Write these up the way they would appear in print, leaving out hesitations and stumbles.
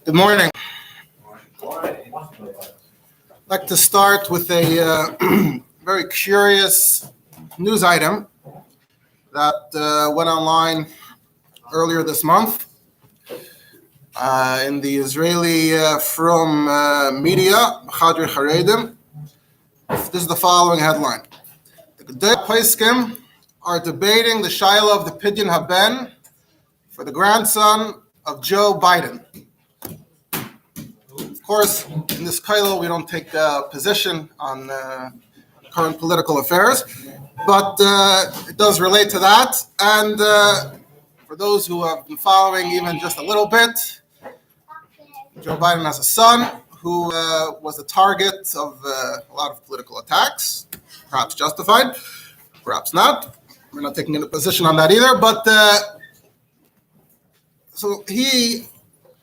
Good morning. I'd like to start with a very curious news item that went online earlier this month in the Israeli from media, Chadri Haredim. This is the following headline. The Gedei Poskim are debating the Shiloh of the Pidyon Haben for the grandson of Joe Biden. Of course, in this Kolel, we don't take a position on current political affairs, but it does relate to that. And for those who have been following even just a little bit, Joe Biden has a son who was the target of a lot of political attacks, perhaps justified, perhaps not. We're not taking a position on that either, but so he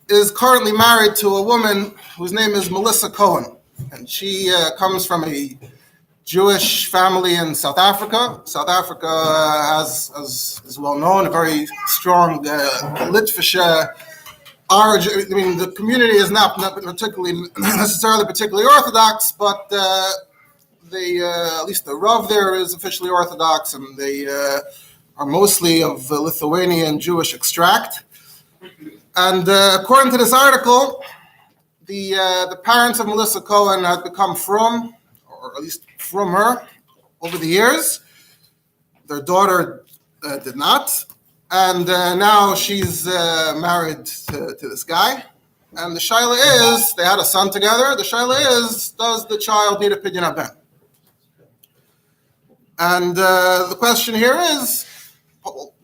is currently married to a woman whose name is Melissa Cohen, and she comes from a Jewish family in South Africa. South Africa has, as is well known, a very strong Litvish origin. I mean, the community is not particularly Orthodox, but they, at least the Rav there is officially Orthodox, and they are mostly of Lithuanian Jewish extract. And according to this article, the parents of Melissa Cohen had become from, or at least from her, over the years. Their daughter did not. And now she's married to this guy. And the shaila is, they had a son together. The shaila is, does the child need a pidyon haben? And the question here is,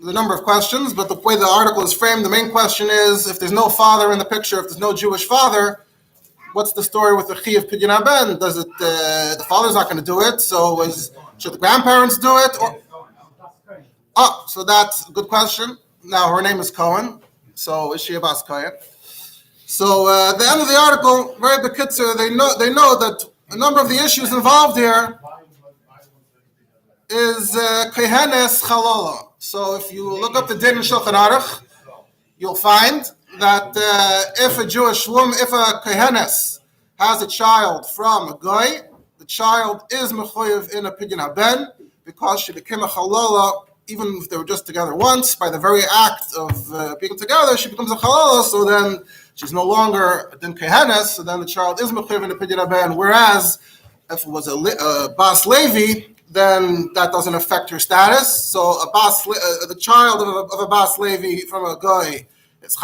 the number of questions, but the way the article is framed, the main question is, if there's no father in the picture, if there's no Jewish father, what's the story with the chi of pidyon haben? Does it, the father's not going to do it, so should the grandparents do it? So that's a good question. Now, her name is Cohen, so is she a Bas Cohen? So at the end of the article, very bekitzer, they know that a number of the issues involved here is kehenes chalala. So if you look up the din in Shulchan Aruch, you'll find that if a Jewish woman, if a kehenes has a child from a goy, the child is mechoyev in a pidyon haben because she became a chalala, even if they were just together once. By the very act of being together, she becomes a chalala. So then she's no longer a din kehenes. So then the child is mechoyev in a pidyon haben. Whereas if it was a Bas Levi, then that doesn't affect her status. So the child of a Bas Levi from a goy is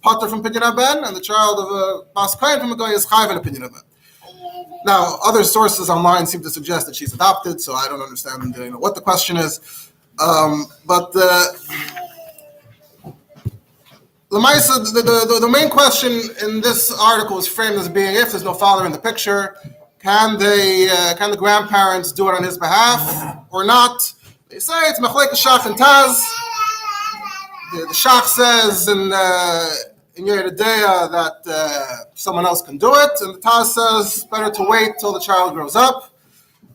potter from pidyon haben, and the child of a Bas Kohen from a goy is chayv in a pidyon haben. Now, other sources online seem to suggest that she's adopted, so I don't understand what the question is. But the main question in this article is framed as being, if there's no father in the picture, can the grandparents do it on his behalf or not? They say it's Machlek Shach and Taz. The Shach says in Yeridea that someone else can do it, and the Taz says better to wait till the child grows up.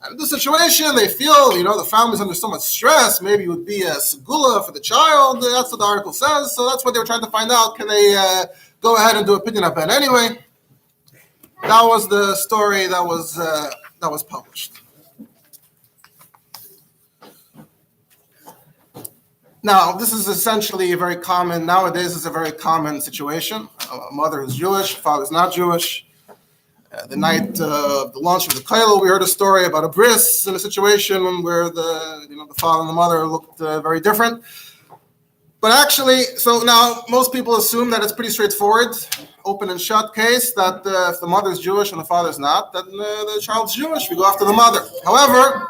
And in this situation, they feel, the family's under so much stress, maybe it would be a segula for the child. That's what the article says. So that's what they were trying to find out. Can they go ahead and do a pidyon haben anyway? That was the story that was published. Now, this is essentially nowadays is a very common situation. A mother is Jewish, a father is not Jewish. The night of the launch of the Kolel, we heard a story about a bris in a situation where the father and the mother looked very different. But actually, so now most people assume that it's pretty straightforward, open and shut case, that if the mother's Jewish and the father's not, then the child's Jewish, we go after the mother. However,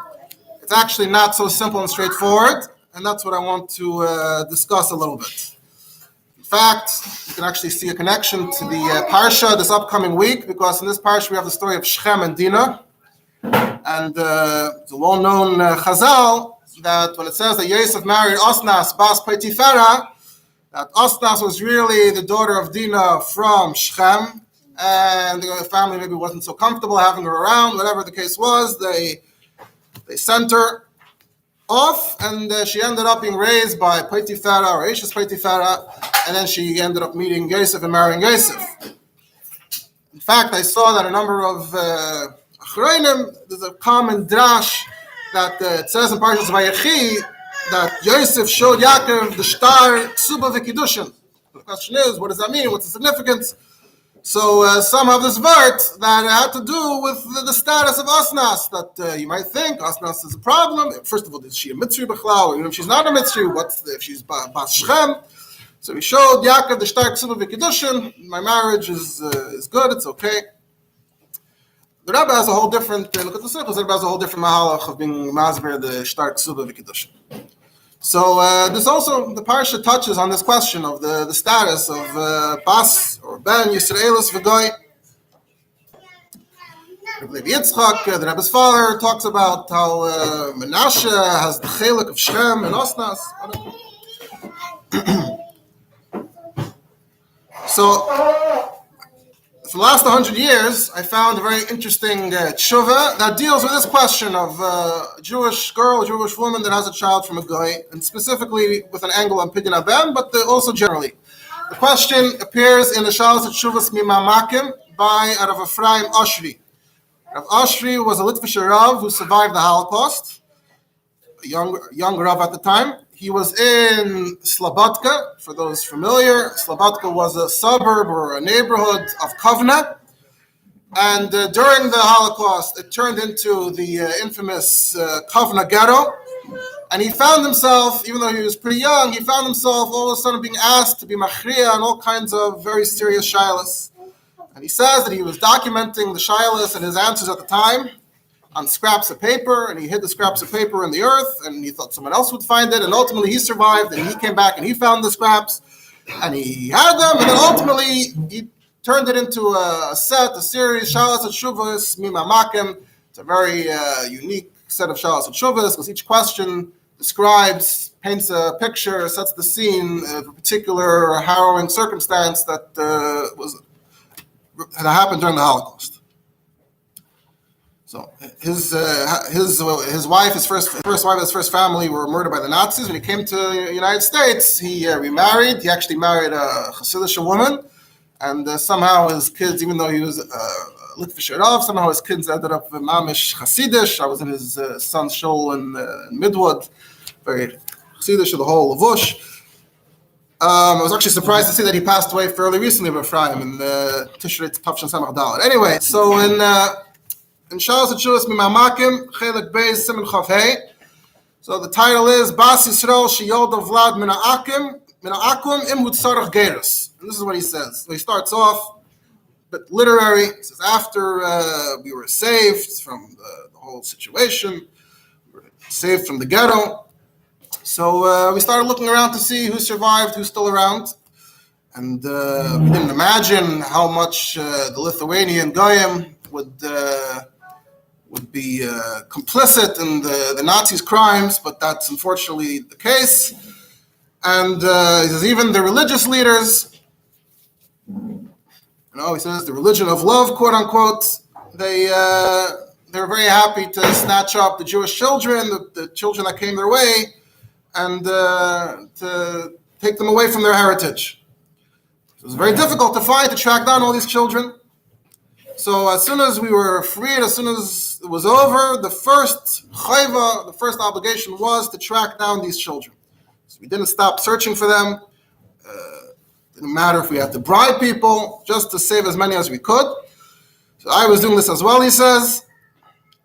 it's actually not so simple and straightforward, and that's what I want to discuss a little bit. In fact, you can actually see a connection to the parsha this upcoming week, because in this parsha we have the story of Shechem and Dinah, and it's a well-known chazal, that when it says that Yosef married Osnas Bas Potifera, that Osnas was really the daughter of Dinah from Shechem, and the family maybe wasn't so comfortable having her around, whatever the case was, they sent her off, and she ended up being raised by Potiphera or Ashes Potiphera, and then she ended up meeting Yosef and marrying Yosef. In fact, I saw that a number of Achronim, there's a common drash that it says in Parshas Vayechi that Yosef showed Yaakov the shtar ksuba v'kiddushin. The question is, what does that mean? What's the significance? So some have this vert that had to do with the status of Asnas, that you might think Asnas is a problem. First of all, is she a Mitzri B'chlal? Or even if she's not a Mitzri, what if she's Bas Shem? So he showed Yaakov the shtar ksuba v'kiddushin. My marriage is good, it's okay. The Rebbe has a whole different, look at the circles, the Rebbe has a whole different mahalach of being masber the shtar ksuba v'kiddushin. So this also, the parsha touches on this question of the status of Bas or Ben Yisraelis v'goy. Rabbi Yitzchak, the Rebbe's father, talks about how Menashe has the chelik of Shem and Osnas. So for the last 100 years, I found a very interesting tshuva that deals with this question of a Jewish girl, a Jewish woman that has a child from a goy, and specifically with an angle on Pidyon Abem, but also generally. The question appears in the Shalos Tshuvas Mimamakim by Rav Ephraim Oshri. Rav Oshri was a Litvish Rav who survived the Holocaust, a young Rav at the time. He was in Slobodka, for those familiar. Slobodka was a suburb or a neighborhood of Kovna. And during the Holocaust, it turned into the infamous Kovna ghetto. And he found himself, even though he was pretty young, he found himself all of a sudden being asked to be machriya on all kinds of very serious shilas. And he says that he was documenting the shilas and his answers at the time on scraps of paper, and he hid the scraps of paper in the earth, and he thought someone else would find it, and ultimately he survived, and he came back and he found the scraps, and he had them, and then ultimately he turned it into a series, Shalos Tshuvas Mimamakim. It's a very unique set of Shalos Tshuvas, because each question describes, paints a picture, sets the scene of a particular harrowing circumstance that had happened during the Holocaust. So his wife, his first wife, his first family were murdered by the Nazis. When he came to the United States, he remarried. He actually married a Hasidic woman, and somehow his kids, even though he was Litvish Rav, somehow his kids ended up mamish Hasidish. I was in his son's shul in Midwood, very Hasidish of the whole Lavush. I was actually surprised to see that he passed away fairly recently, Ephraim, in Tishrei Tavshin Samach Daled. Anyway, so in Shalos Tshuvas Mimamakim, Chelik Beis Siman Chav Hey. So the title is Bas Yisrael Sheyolda Vlad Mina Akum Im Hutzarach Gerus. And this is what he says. So he starts off a bit literary. He says, after we were saved from the whole situation, we were saved from the ghetto. So we started looking around to see who survived, who's still around. And we didn't imagine how much the Lithuanian Goyim would be complicit in the Nazis' crimes, but that's unfortunately the case. And he says even the religious leaders, he says the religion of love, quote unquote, they're very happy to snatch up the Jewish children, the children that came their way, and to take them away from their heritage. So it was very difficult to track down all these children. So as soon as we were freed, as soon as it was over, the first chayva, the first obligation was to track down these children. So we didn't stop searching for them. Didn't matter if we had to bribe people, just to save as many as we could. So I was doing this as well, he says.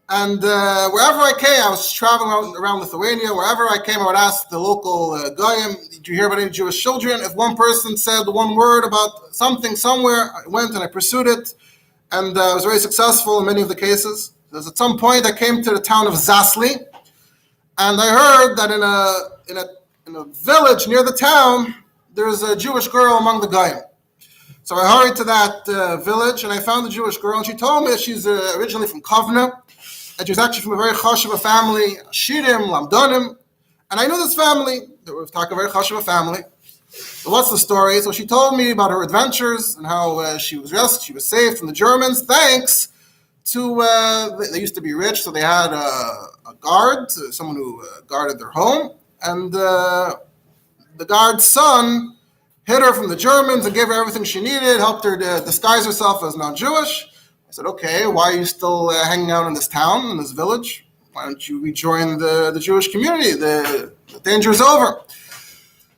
And wherever I came, I was traveling around Lithuania. Wherever I came, I would ask the local goyim, did you hear about any Jewish children? If one person said one word about something somewhere, I went and I pursued it. And I was very successful in many of the cases. There's at some point I came to the town of Zasli, and I heard that in a village near the town, there's a Jewish girl among the Goyim. So I hurried to that village, and I found the Jewish girl, and she told me that she's originally from Kovna, and she was actually from a very chashuva family, Shirim, Lamdonim, and I knew this family. They were talking a very chashuva family. So what's the story? So she told me about her adventures and how she was rescued, she was saved from the Germans, thanks to, they used to be rich, so they had a guard, someone who guarded their home, and the guard's son hid her from the Germans and gave her everything she needed, helped her to disguise herself as non-Jewish. I said, okay, why are you still hanging out in this town, in this village? Why don't you rejoin the Jewish community? The danger is over.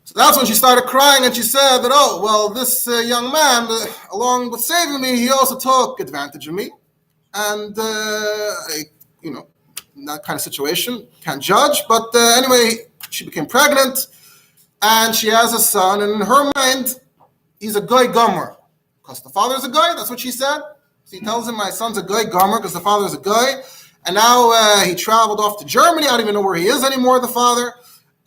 So that's when she started crying, and she said that, oh, well, this young man, along with saving me, he also took advantage of me. And, in that kind of situation, can't judge. But anyway, she became pregnant, and she has a son, and in her mind, he's a goy gomer. Because the father's a goy, that's what she said. So he tells him, my son's a goy gomer, because the father's a goy. And now he traveled off to Germany. I don't even know where he is anymore, the father.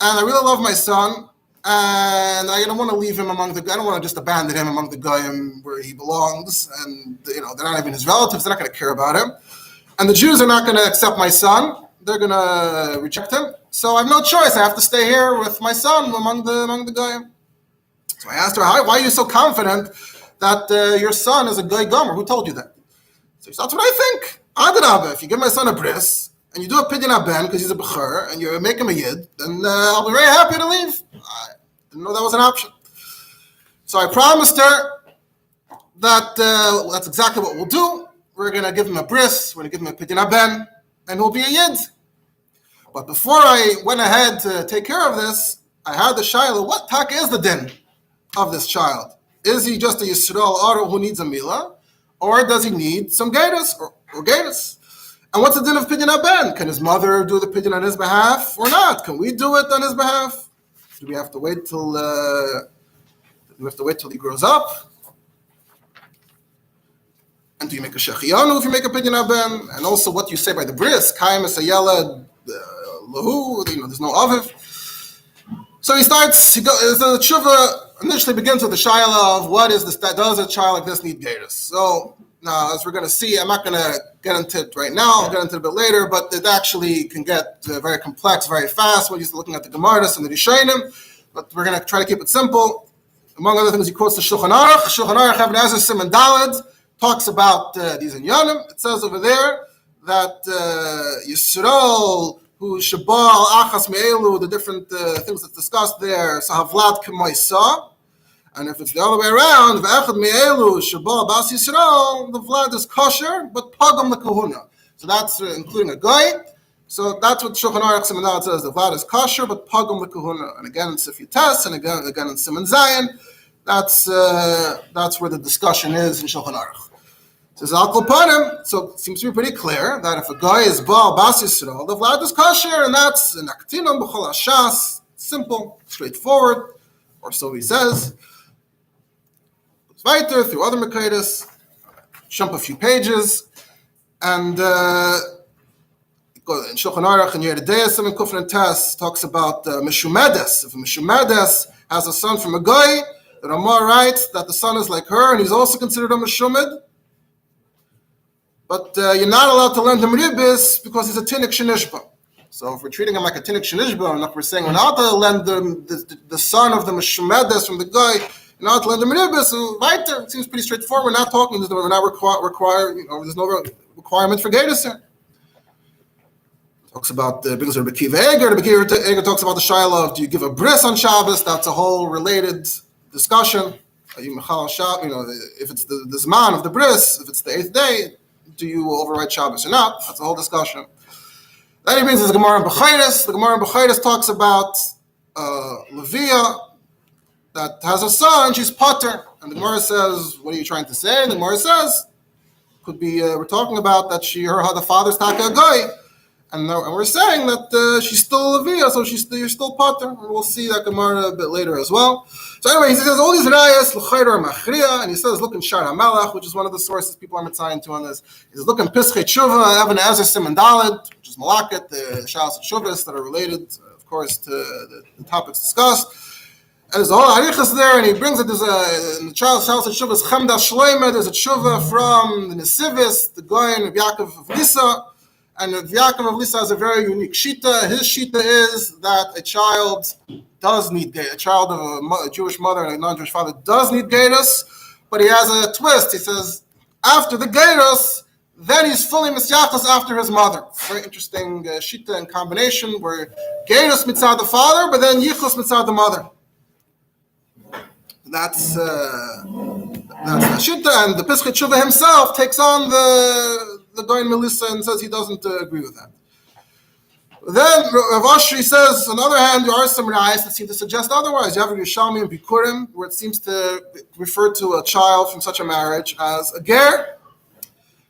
And I really love my son. And I don't want to leave him I don't want to just abandon him among the goyim where he belongs. And, they're not even his relatives. They're not going to care about him. And the Jews are not going to accept my son. They're going to reject him. So I have no choice. I have to stay here with my son among the goyim. So I asked her, why are you so confident that your son is a goy gomer? Who told you that? So she said, that's what I think. Adrabah, if you give my son a bris, and you do a pidyon ben because he's a bechor, and you make him a yid, then I'll be very happy to leave. I didn't know that was an option. So I promised her that that's exactly what we'll do. We're going to give him a bris, we're going to give him a pidyon ben, and he'll be a yid. But before I went ahead to take care of this, I had the shayla, what tak is the din of this child? Is he just a Yisrael Aro who needs a milah, or does he need some gatus or gatus? And what's the din of pidyon ben? Can his mother do the pidyon on his behalf or not? Can we do it on his behalf? Do we have to wait till he grows up? And do you make a shechiyanu if you make a pidyon ben? And also, what do you say by the bris? Kaim esayela lahu. There's no aviv. So he starts. The tshuva initially begins with the shayla of what is this? Does a child like this need gatus? So now, as we're going to see, I'm not going to get into it right now. I'll get into it a bit later, but it actually can get very complex very fast when you're looking at the Gemaras and the Rishonim. But we're going to try to keep it simple. Among other things, he quotes the Shulchan Aruch. Shulchan Aruch, Ibn Ezra Siman Daled, talks about these inyanim. It says over there that Yisrael, who Shabal, Achas Me'elu, the different things that's discussed there, Sahavlad K'moisa. And if it's the other way around, Ve'echad Me'elu, Shabal, Bas Yisrael, the Vlad is kosher, but Pagam L'Kahuna. So that's including a guy. So that's what Shulchan Aruch Siman Daled says. The Vlad is kosher, but Pagam L'Kahuna. And again in Sifyat Tes, and again in Siman Zayin. That's where the discussion is in Shulchan Aruch. It says Al Kol Panim, so it seems to be pretty clear that if a guy is Baal Bas Yisrael, the Vlad is kosher, and that's an Aktinam B'chol Hashas. Simple, straightforward, or so he says. Goes weiter through other Mekaydas, jump a few pages, and in Shulchan Aruch and Yeridei and Kufran Tes talks about Meshumedes. If a Meshumedes has a son from a guy, the Ramah writes that the son is like her, and he's also considered a Meshumed. But you're not allowed to lend him ribis because he's a tinik shenishba. So if we're treating him like a tinik shenishba, and if we're saying we're not to lend the son of the Meshumedes from the guy, you're not to lend him ribis, so weiter, it seems pretty straightforward. We're not talking, we're not there's no requirement for gatus here. Talks about brings Rabbi Akiva Eger talks about the shayla of do you give a bris on Shabbos? That's a whole related discussion. If it's the zman of the bris, if it's the 8th day, do you override Shabbos or not? That's a whole discussion. Then he brings the Gemara in Bechayres. The Gemara in Bechayres talks about Leviah that has a son, she's potter. And the Gemara says, what are you trying to say? And the Gemara says, could be, we're talking about that the father's taka a guy. And we're saying that she's still a Leviah, so you're still potter. And we'll see that Gemara a bit later as well. So anyway, he says all these rayas, l'chayra machriya, and he says, look in Shar HaMelech, which is one of the sources people are mitzaying to on this. He says, look in Pischei Tshuva, Ibn Ezra Siman Daled, which is Malaket, the Shalos and Shuvas that are related, of course, to the topics discussed. And there's a whole arichas there, and he brings it, in the Shalos and Shuvas, Chemda Shloime, there's a Tshuva from the Nesivis, the Goyen of Yaakov of Lisa. And Yaakov of Lisa has a very unique shita. His shita is that a child does need gatus. A child of a Jewish mother and a non-Jewish father does need gatus, but he has a twist. He says, after the gatus, then he's fully misyachas after his mother. It's a very interesting shita and combination where gerus mitzad the father, but then yichus mitzad the mother. That's the shita, and the Pischei Tshuva himself takes on the Goyin Melissa and says he doesn't agree with that. Then Rav Oshri says, on the other hand, there are some rayos that seem to suggest otherwise. You have Yerushalmi and Bikurim, where it seems to refer to a child from such a marriage as a ger.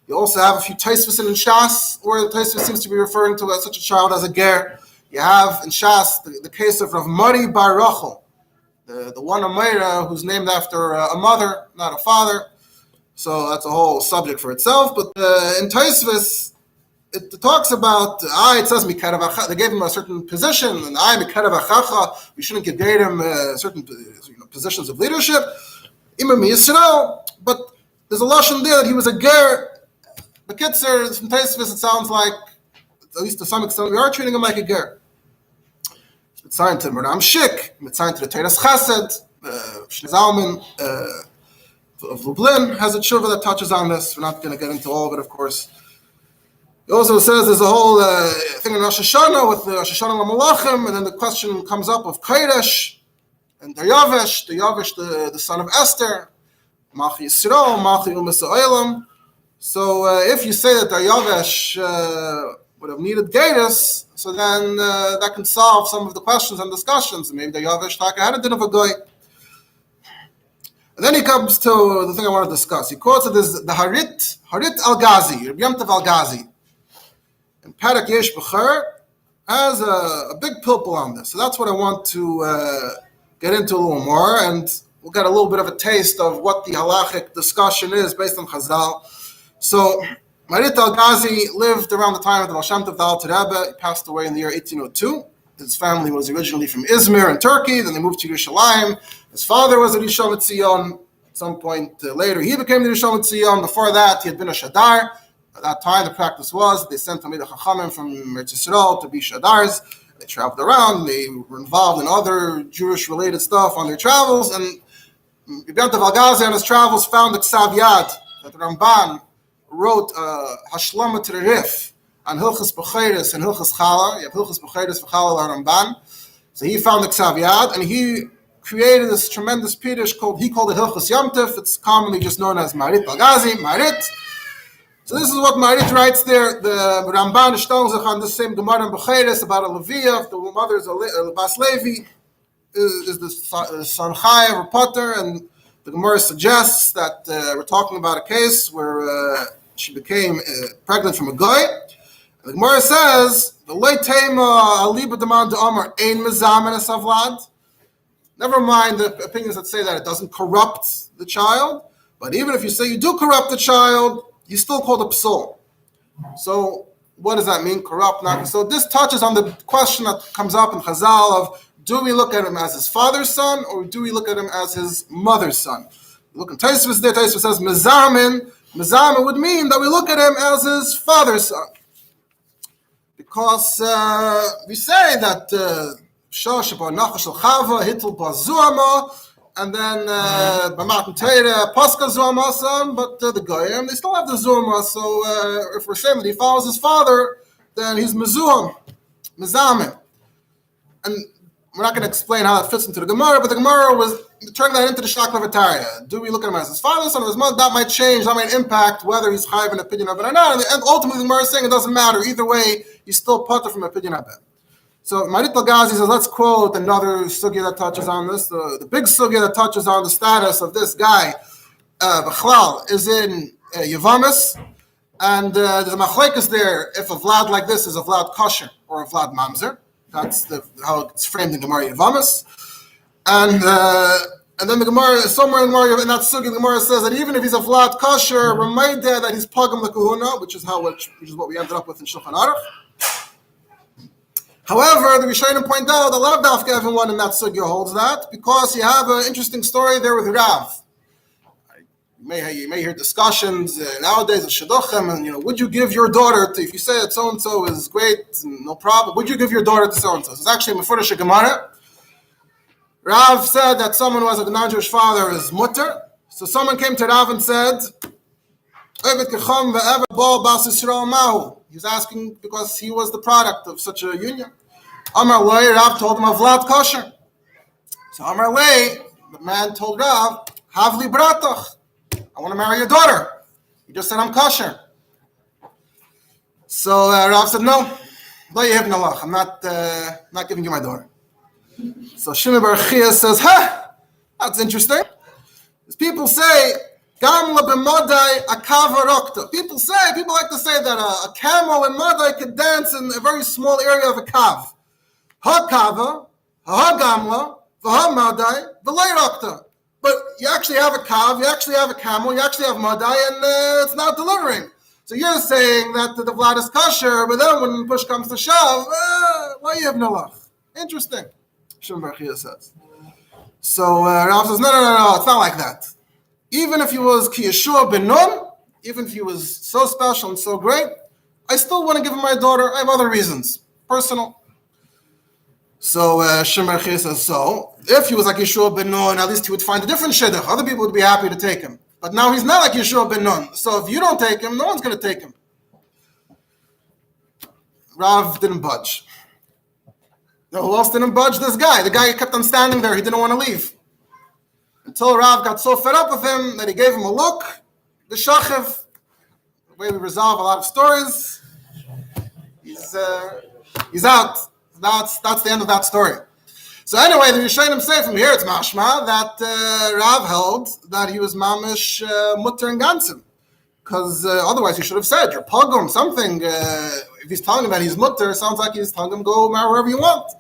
You also have a few Taisvos in Shas, where the Taisvos seems to be referring to such a child as a ger. You have in Shas the case of Rav Mari bar Rachel, the one Amira who's named after a mother, not a father. So that's a whole subject for itself. But in Taisvos, it talks about, it says, they gave him a certain position, and we shouldn't give him certain positions of leadership. Imam Yisrael, but there's a lashon there that he was a ger. The Kitzer, from Taisvos, it sounds like, at least to some extent, we are treating him like a ger. It's signed to Meram Shik, it's signed to the Teiras Chesed, Shnei Zalman of Lublin has a tshuva that touches on this. We're not going to get into all of it, of course. It also says there's a whole thing in Rosh Hashanah with the Rosh Hashanah Malachim, and then the question comes up of Kodesh and Daryavesh, the son of Esther, Machi Yisrael, Machi Umas Ha'olam. So if you say that Daryavesh would have needed Gedus, so then that can solve some of the questions and discussions. Maybe Daryavesh had a din of a goy. And then he comes to the thing I want to discuss. He quotes it as the Harit al-Ghazi, Rabbi Yom Tov al-Ghazi. And Parak Yesh B'cher has a big pilpul on this. So that's what I want to get into a little more, and we'll get a little bit of a taste of what the halachic discussion is based on Chazal. So Marit al-Ghazi lived around the time of the Baal Shem Tov the Alter Rebbe. He passed away in the year 1802. His family was originally from Izmir in Turkey, then they moved to Yerushalayim. His father was a Rishon Tzion. At some point later, he became the Rishon Tzion. Before that, he had been a Shadar. At that time, the practice was they sent Talmidei Chachamim from Eretz Yisrael to be Shadars. They traveled around. They were involved in other Jewish-related stuff on their travels. And Rabbi Yom Tov al-Ghazi on his travels found the Ksav Yad that the Ramban wrote Hashlama to the Rif on Hilchas B'chayres and Hilchas Chala. You have Hilchas B'chayres v'Chala Ramban. So he found the Ksav Yad, and he created this tremendous pirush called it Hilchas Yom Tov. It's commonly just known as Marit al-Ghazi, Marit. So this is what Marit writes there. The Ramban shtons on the same Gemara in B'chayres about a Leviah. The mother is a Bas Levi, is the son Chai of a Potter, and the Gemara suggests that we're talking about a case where she became pregnant from a guy. The Gemara says, the late Tema Aliba Demand Amar Ein Mezamen Savlad. Never mind the opinions that say that it doesn't corrupt the child, but even if you say you do corrupt the child, you still call the psul. So what does that mean? Corrupt, not. So this touches on the question that comes up in Chazal of, do we look at him as his father's son, or do we look at him as his mother's son? Look at Taisvos there. Taisvos says mezamin. Mezamin would mean that we look at him as his father's son, because we say that Shosh bar Nachash al Chava Hittel bar Zuama, and then B'Matan Teira Pascha Zuama son, but the Goyim they still have the Zuama. So if we're saying that he follows his father, then he's mezuam, mezamin, and we're not going to explain how that fits into the Gemara, but the Gemara was turning that into the Shaklavataria. Do we look at him as his father, son, or his mother? That might change, that might impact whether he's chayav an opinion of it or not. And ultimately, the Gemara is saying it doesn't matter. Either way, he's still patur from opinion of it. So Marit al-Ghazi says, let's quote another sugya that touches on this. The big sugya that touches on the status of this guy, B'chlal, is in Yavamis. And there's a machlekes there if a Vlad like this is a Vlad kosher or a Vlad mamzer. That's how it's framed in Gemara Yavamis. And then the Gemara, somewhere in that sugya, the Gemara says that even if he's a Vlad kosher, remind that he's pagam l'kuhuna, which is what we ended up with in Shulchan Aruch. However, the Rishonim point out that Lav Dafka everyone in that sugya holds that, because you have an interesting story there with Rav. You may hear discussions nowadays of shidduchim, and would you give your daughter to, if you say that so and so is great, no problem, would you give your daughter to so and so? It's actually a Mefurish Gemara. Rav said that someone who has a non-Jewish father is mutter. So someone came to Rav and said, He's asking because he was the product of such a union. Amar Lei, Rav told him, Avlad kosher. So Amar Lei, the man told Rav, Havli bratach, I want to marry your daughter. He just said, I'm kosher. So Rav said, no, I'm not giving you my daughter. So Shimon Bar Chia says, that's interesting. People say, Gamla b'madai akava rokta. People like to say that a camel in madai could dance in a very small area of a kav. Ha-kava, ha-gamla, v'ha-madai, v'lay rokta. But you actually have a kav, you actually have a camel, you actually have madai, and it's not delivering. So you're saying that the vlad is kosher, but then when push comes to shove, why you have no lach? Interesting, Shimon Bar Chia says. So Rav says, no, it's not like that. Even if he was ki Yeshua ben Nun, even if he was so special and so great, I still want to give him my daughter. I have other reasons, personal. So Shimon Bar Chia says, so if he was like Yeshua ben Nun, at least he would find a different shidduch. Other people would be happy to take him. But now he's not like Yeshua ben Nun. So if you don't take him, no one's going to take him. Rav didn't budge. No, who else didn't budge? This guy. The guy kept on standing there. He didn't want to leave. Until Rav got so fed up with him that he gave him a look. The shachiv, the way we resolve a lot of stories, he's out. That's the end of that story. So anyway, the Rishonim say from here, it's mashma, that Rav held that he was mamish mutter and gansim. Because otherwise he should have said, you're pogrom, something. If he's telling him that he's mutter, it sounds like he's telling him, go marry wherever you want.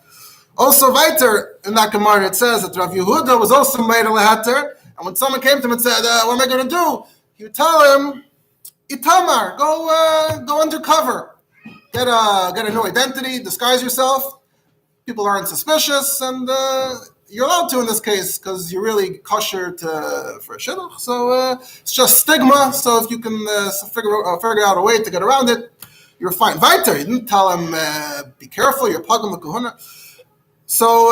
Also, weiter in that Gemara, it says that Rav Yehuda was also made a leheter, and when someone came to him and said, what am I going to do? He would tell him, Itamar, go undercover. Get a new identity, disguise yourself. People aren't suspicious, and you're allowed to in this case, because you're really kosher for a shidduch. So it's just stigma, so if you can figure out a way to get around it, you're fine. Weiter, he didn't tell him, be careful, you're pagam l'kuhuna. So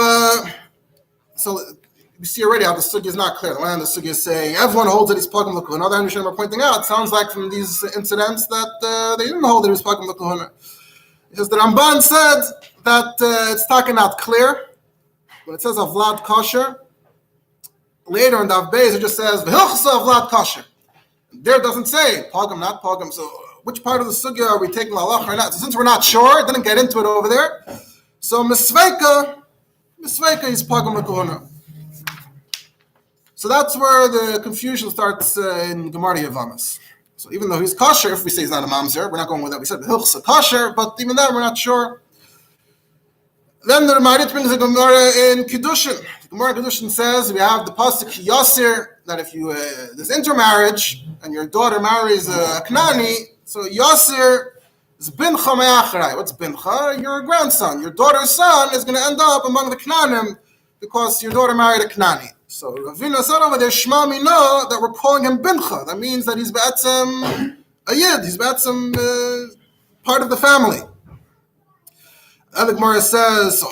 we see already how the sugya is not clear. The one hand, the sugya is saying everyone holds that he's pagam l'kuhuna. Another hand, we're pointing out, it sounds like from these incidents that they didn't hold that he was pagam l'kuhuna. Because the Ramban said that it's talking not clear. When it says Avlad kosher, later in Dav Beis it just says V'hilchsa Avlad kosher. There it doesn't say pagam, not pagam. So which part of the sugya are we taking halach or not? So since we're not sure, didn't get into it over there. So Misveika is pagam l'kuhuna. So that's where the confusion starts in Gemara Yavamas. So even though he's kosher, if we say he's not a mamzer, we're not going with that. We said hilchsa kosher, but even then we're not sure. Then the Ramarit brings a Gemara in Kiddushin. The Gemara in Kiddushin says we have the pasuk Yasir, that if you there's intermarriage and your daughter marries a Knani, so Yasir is bincha me'achrai. What's bincha? Your grandson. Your daughter's son is going to end up among the Knanim because your daughter married a Knani. So Ravina said over there, Shema Mina, that we're calling him bincha. That means that he's ba'atzim a yid. He's ba'atzim part of the family. And the Gemara says, so,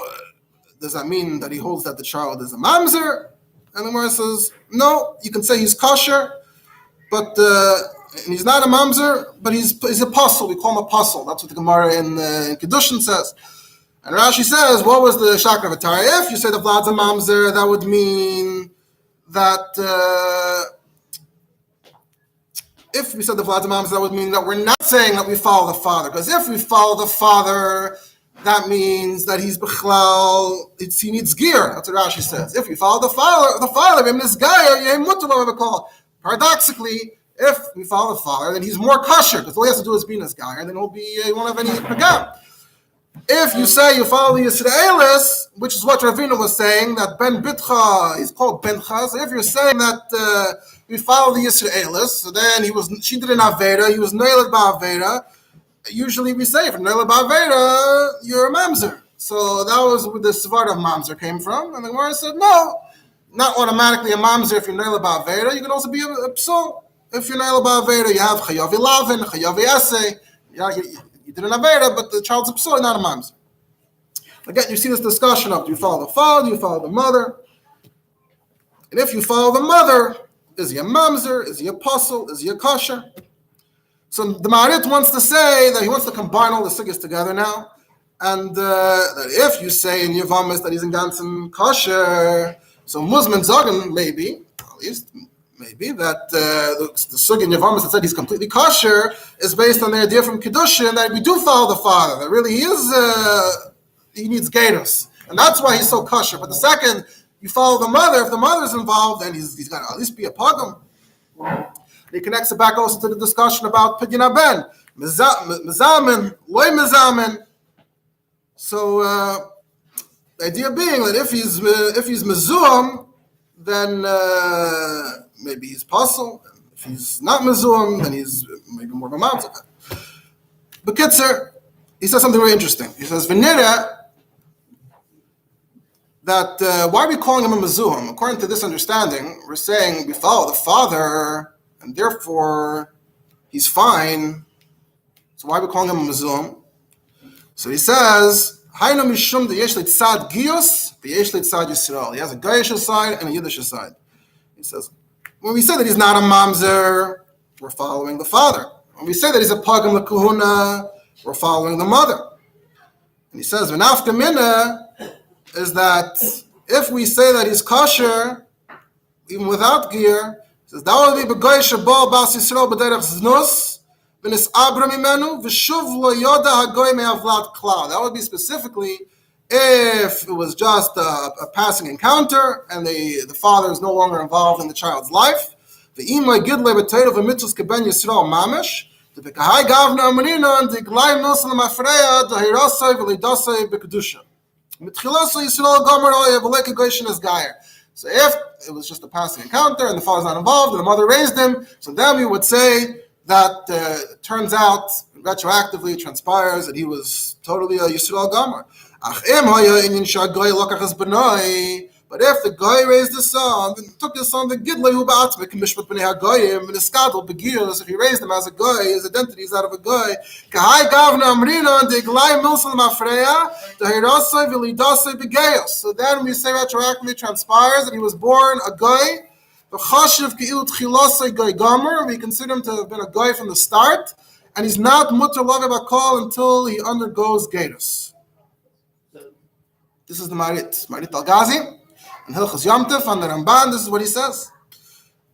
does that mean that he holds that the child is a mamzer? And the Gemara says, no, you can say he's kosher, but and he's not a mamzer, but he's a apostle. We call him apostle. That's what the Gemara in Kiddushin says. And Rashi says, what was the shakra v'tara? If you say the Vlad's a mamzer, that would mean that if we said the Vlad's a mamzer, that would mean that we're not saying that we follow the father. Because if we follow the father, that means that he's b'chlal, he needs giyur. That's what Rashi says. If we follow the father, him this guy, paradoxically, if we follow the father, then he's more kosher, because all he has to do is be in this guy, and then he won't have any pagam. If you say you follow the Yisraelis, which is what Ravina was saying, that Ben Bitcha is called Bencha, so if you're saying that we follow the Yisraelis, so then she did an Aveda, he was Neilad Ba'Aveda. Usually we say, if Neilad Ba'Aveda, you're a Mamzer. So that was where the Svar of Mamzer came from. And the Gemara said, no, not automatically a Mamzer if you're Neilad Ba'Aveda. You can also be a Psul. If you're Neilad Ba'Aveda, you have Chayav Ilavin, Chayav Yaseh. You did an Aveda, but the child's a Psul, not a Mamzer. Again, you see this discussion of, do you follow the father, do you follow the mother? And if you follow the mother, is he a Mamzer, is he a Apostle, is he a Kosher? So the Maharit wants to say that he wants to combine all the sugyas together now, and that if you say in Yavamis that he's in Ganzen kosher, so Muslim Zagan maybe, at least maybe, that the sugya in Yavamis that said he's completely kosher is based on the idea from Kiddushin that we do follow the father, that really he needs Gatos, and that's why he's so kosher. But the second you follow the mother, if the mother's involved, then he's got to at least be a pagam. He connects it back also to the discussion about Pidyon Ben, Mezamen, Loy Mezamen. So the idea being that if he's Mezuam, then maybe he's Pasul. If he's not Mezuam, then he's maybe more of a mountain. But Kitzer, he says something very interesting. He says, Venera, that why are we calling him a Mezuam? According to this understanding, we're saying we follow the father, and therefore he's fine. So why are we calling him a Mezuam? So he says, Hayno mishum de yesh leitzad giyus, v'yesh leitzad Yisrael. He has a Gayish side and a Yiddish side. He says, when we say that he's not a mamzer, we're following the father. When we say that he's a pagam l'kuhuna, we're following the mother. And he says, v'nafka minna is that if we say that he's kosher, even without giyur, he says, that would be b'goy shabal bas Yisrael b'derech znus, v'nis abra mimenu, v'shuv lo yoda hagoy me'avlat klal. That would be specifically if it was just a passing encounter and the father is no longer involved in the child's life. V'imay gidle b'teiro v'mitzvus keben Yisrael mamish, the v'kahai gavna amarina, and the glayim nosan l'mafreya, the hirasai v'lidasai b'kedusha. So if it was just a passing encounter and the father's not involved and the mother raised him, so then we would say that it turns out, retroactively transpires that he was totally a Yisrael Gomer. But if the guy raised his son, took his son, the Gidlei hu ba'atzmik mishpat b'nei hagoyim, and iskadol begiyus, if he raised him as a guy, his identity is that of a guy. Kahai gavna amrina, and the glai milsal mafreya, the hirasai v'lidasai begayos. So then we say retroactively transpires that he was born a guy, v'chashiv ki'ilu tchilasai guy gomer, we consider him to have been a guy from the start, and he's not mutter lagav akol until he undergoes gatus. This is the Marit Al-Ghazi. And Hilchos Yom Tov on the Ramban, this is what he says.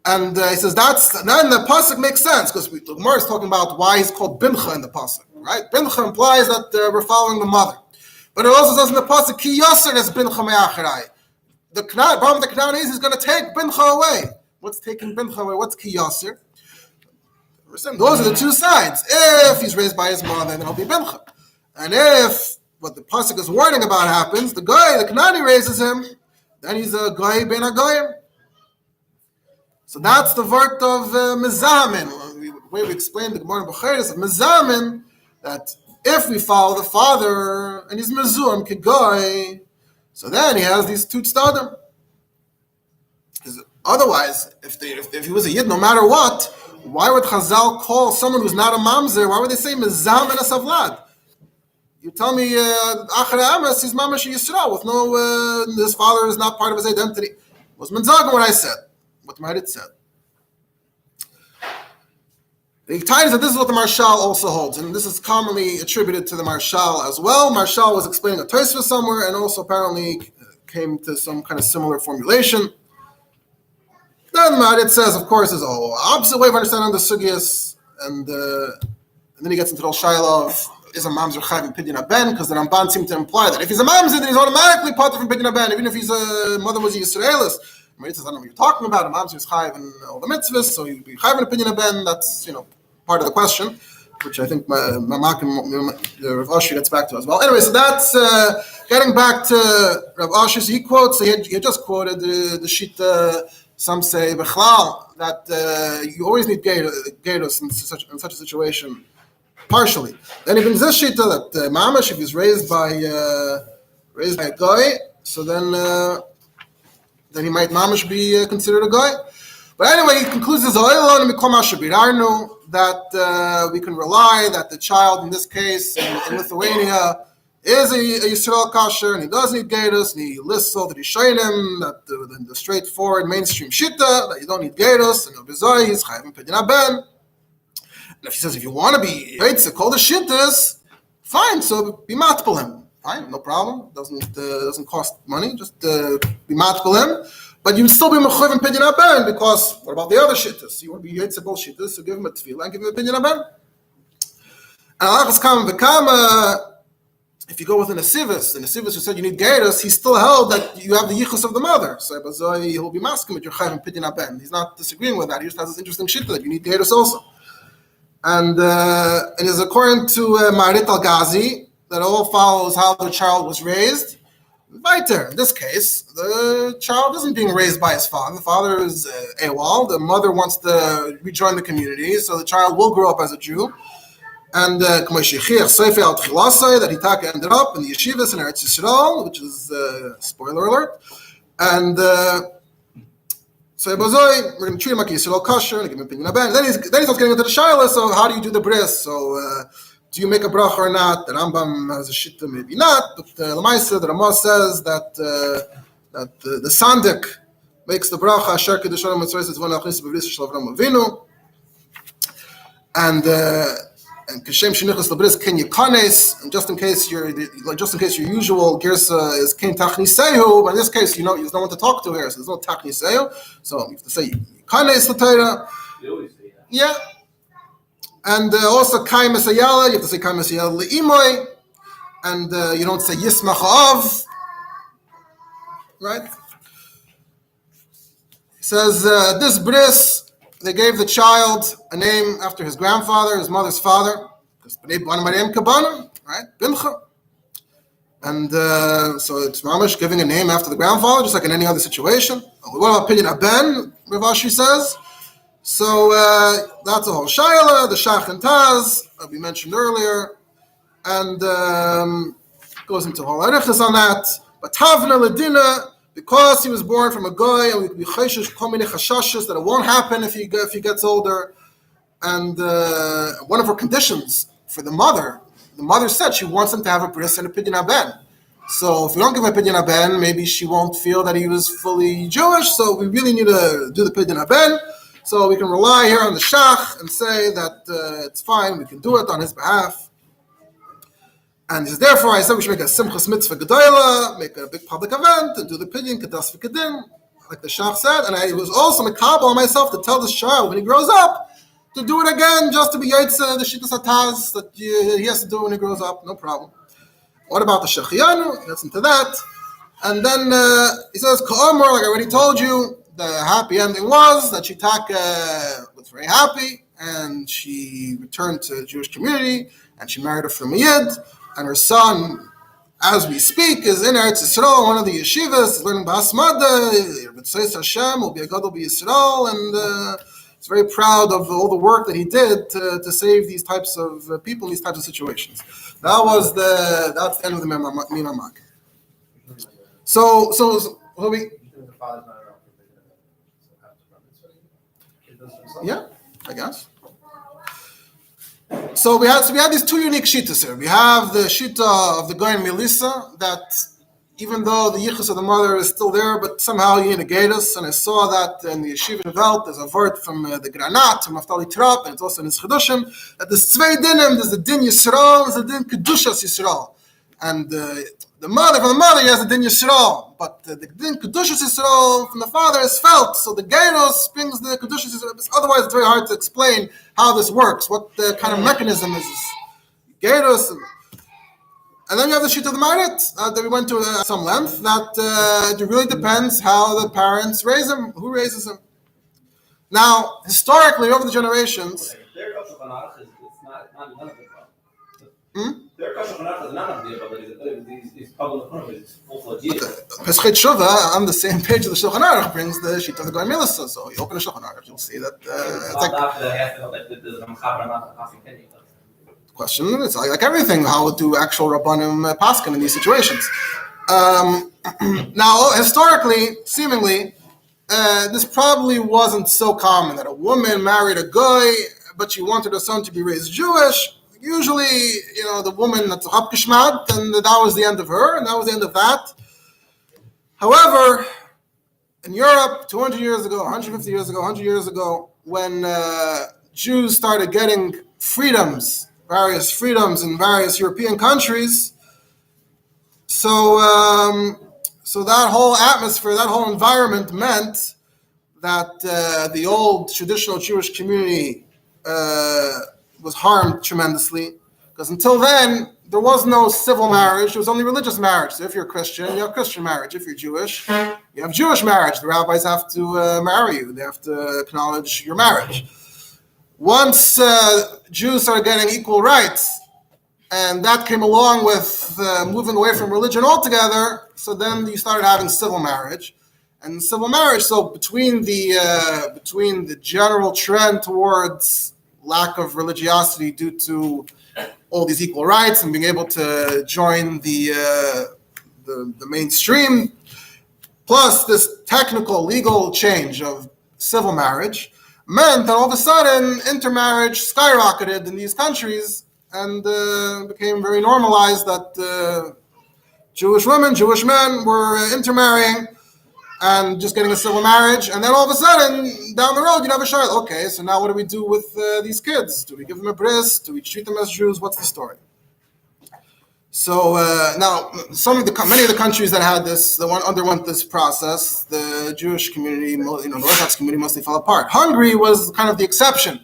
And he says then the pasuk makes sense, because the Gemara is talking about why he's called Bincha in the pasuk, right? Bincha implies that we're following the mother. But it also says in the pasuk, Ki Yasser es Bincha me'acharai. The problem with the Canaan is he's going to take Bincha away. What's taking Bincha away? What's Ki Yasser? Those are the two sides. If he's raised by his mother, then he'll be Bincha. And if what the pasuk is warning about happens, the Kanani raises him, then he's a goy ben a goyim. So that's the word of mezamen. The way we explained the Gemara in Bechiris of mezamen, that if we follow the father and he's mezuam kegoy, so then he has these two tzadim. Otherwise, if he was a yid, no matter what, why would Chazal call someone who's not a mamzer? Why would they say mezamen as avlad? You tell me, Achre Ames, he's Mamash Yisrael, with no, his father is not part of his identity. It was Menzaga what I said, what the Maharit said. The Tanya said this is what the Marshal also holds, and this is commonly attributed to the Marshal as well. Marshal was explaining a Tosfos somewhere, and also apparently came to some kind of similar formulation. Then the Maharit says, of course, is opposite way of understanding the Sugyas, and then he gets into the Shaila of is a mamzer chayv in Pidyon Ben, because the Ramban seemed to imply that if he's a mamzer, then he's automatically part from Pidyon Ben, even if his mother was a Yisraelis. Marit says, I don't know what you're talking about. A mamzer is chayv in all the mitzvahs, so he'd be chayv in Pidyon Ben. That's part of the question, which I think Rav Ashi gets back to as well. Anyway, so that's getting back to Rav Ashi. So he quotes. So he had just quoted the shita. Some say b'chlal that you always need gatos in such a situation. Partially. Then even this shita that mamash, if he's raised by a guy, so then he might mamash be considered a guy. But anyway, he concludes his oil and that we can rely that the child in this case in Lithuania is a Yisrael kasher and he does need gatos, and he lists all that he's showing him that the straightforward mainstream shita that you don't need gatos and he's chayv in Pidyon Ben. And if he says, if you want to be Yitzhak, call the shittas, fine, so be matpul him. Fine, no problem. Doesn't cost money, just be matpul him. But you would still be mechuyev in pidyon haben, because what about the other shittas? You want to be Yitzhak all shittas, so give him a tefillah and give him a pidyon haben. And halachas kama v'kama, if you go with an asivis, who said you need geiros, he still held that you have the yichus of the mother. So he'll be masking with your chayv and pidyon haben. He's not disagreeing with that. He just has this interesting shita that you need geiros also. And it is according to Marit al-Ghazi that all follows how the child was raised. Weiter. In this case, the child isn't being raised by his father. The father is AWOL. The mother wants to rejoin the community, so the child will grow up as a Jew. And that Hitaka ended up in the yeshivas in Eretz Yisrael, which is spoiler alert. And so we're going to treat him like Yisrael kosher, and give him opinion about. Then he starts getting into the shaila. So how do you do the bris? So do you make a bracha or not? The Rambam has a shitta, maybe not. But the Lamaisa, the Ramah says that the sandik makes the bracha asher kedushanim mitzvahs is one achnis b'bris shel Avram Avinu, and kashem shenichas lebris ken yikanes, and just in case your usual girsa is ken tachnisehu, but in this case there's no one to talk to here, so there's no tachnisehu, so you have to say yikanes l'Torah. Yeah, and also kai mesayala, you have to say kai mesayala le'imoy, and you don't say yismach av, right? It says this bris. They gave the child a name after his grandfather, his mother's father, because right? Bincha. And so it's mamash giving a name after the grandfather, just like in any other situation. What about Pidyon Haben, Rav Ashi says? So that's a whole shayla, the Shach and Taz, that we mentioned earlier, and goes into whole arichas on that. But Tavna Ladina, because he was born from a guy, and we could be chayshish, komini chashashis, that it won't happen if he gets older. And one of her conditions for the mother said she wants him to have a bris and a pidyon haben. So if we don't give him a pidyon haben, maybe she won't feel that he was fully Jewish. So we really need to do the pidyon haben. So we can rely here on the shach and say that it's fine, we can do it on his behalf. And therefore, I said we should make a simchas mitzvah gedola, make a big public event, and do the pidyon kedas v'kedin, like the shach said. And I was also mekabel on myself to tell this child when he grows up to do it again, just to be yaitza the shittas hataz that he has to do when he grows up. No problem. What about the shechiyanu? He gets into that, and then he says ka'amor, like I already told you. The happy ending was that Shitaka was very happy, and she returned to the Jewish community, and she married a from Yid. And her son, as we speak, is in Eretz Yisrael, one of the yeshivas, is learning Ba'asmada, Yitzhak Hashem, will be a Gadol B'Yisrael, and he's very proud of all the work that he did to save these types of people in these types of situations. That's the end of the Mimamak. So we... Yeah, I guess. So we had these two unique shittas here. We have the shitta of the Goyen Melissa, that even though the yichus of the mother is still there, but somehow you need a gatus. And I saw that in the yeshiva Welt, there's a word from the Granat, from Naftali Trop, and it's also in his Chedushim, that there's zwei dinim, there's the din Yisrael, there's the din Kedushas Yisrael. And from the mother, he has the din Yisrael, but the din Kedushas Yisrael from the father is felt. So the Geiros brings the Kedushas Yisrael. Otherwise, it's very hard to explain how this works, what the kind of mechanism is. Geiros. And then you have the sheet of the Marit that we went to at some length, that it really depends how the parents raise him, who raises him. Now, historically, over the generations... Peschei Tshuva, on the same page of the Shulchan Aruch, brings the sheet of the Goyen Melissa. So you open the Shulchan Aruch, you'll see that it's like question. It's like everything. How do actual Rabbanim paskin in these situations? Now, historically, seemingly, this probably wasn't so common that a woman married a guy, but she wanted her son to be raised Jewish. Usually, the woman that's a hapkishmat, and that was the end of her, and that was the end of that. However, in Europe, 200 years ago, 150 years ago, 100 years ago, when Jews started getting various freedoms in various European countries. So that whole atmosphere, that whole environment meant that the old traditional Jewish community was harmed tremendously, because until then there was no civil marriage, there was only religious marriage. So if you're Christian, you have Christian marriage. If you're Jewish, you have Jewish marriage. The rabbis have to marry you. They have to acknowledge your marriage. Once Jews started getting equal rights, and that came along with moving away from religion altogether, so then you started having civil marriage. And civil marriage, so between the general trend towards lack of religiosity due to all these equal rights and being able to join the mainstream, plus this technical legal change of civil marriage, meant that all of a sudden intermarriage skyrocketed in these countries and became very normalized that Jewish women, Jewish men were intermarrying and just getting a civil marriage. And then all of a sudden, down the road, you'd have a shayla. Okay, so now what do we do with these kids? Do we give them a bris? Do we treat them as Jews? What's the story? So now, many of the countries that had this, underwent this process, the Jewish community, the Orthodox community mostly fell apart. Hungary was kind of the exception,